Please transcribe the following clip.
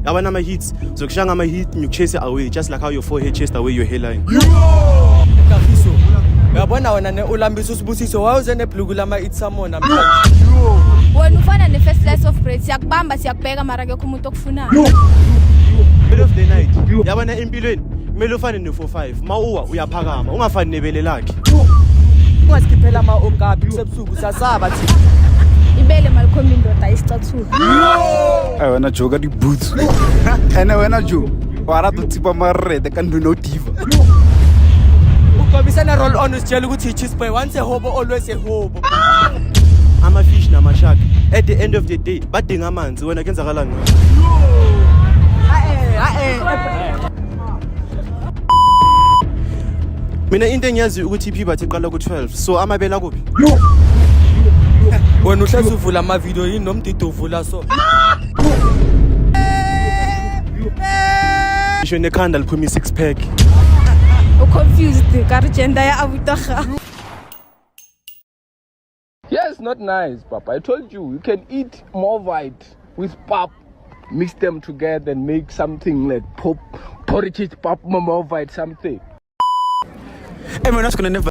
yabona ama-hits zokushaya ama-hit ngikuchase away just like how your forehead chased away your hairline. Kagiso uyabona wena neulambisa usibusiso wawuze nebhluku lama-hits samona namhlanje. Wena ufana ne-first slice of bread siyakubamba siyakubheka mara akekho umuntu okufunayo. Middle of the night yabona empilweni kumele ufane ne-45 mawuwa uyaphakama ungafani nebele lakhe. Ungasikhiphela ama-okapi kusebusuku sasaba thina. Ibele malikhomba indoda ayisicathulo. Wena Joe ka di-boots ene wena Joe wa rata tsipa marrete ka no diva. Ugqobisa ne-roll on usitshela ukuthi i-cheese boy once a hobo always a hobo. Ama-fish nama-shark at the end of the day badinga amanzi wena kenzakalani? Mina into engiyazi ukuthi i-puberty iqala ku-12 so amabele akuphi? Wena uhlezi uvula ama-video yini nomdidi uvula so. Ngisho nekhanda liphuma i-6 pack. Confused ka gender ya abutaga. Yes, not nice, Papa. I told you, you can eat more white with pap, mix them together and make something like porridge pap, more white something. Hey man, that's gonna never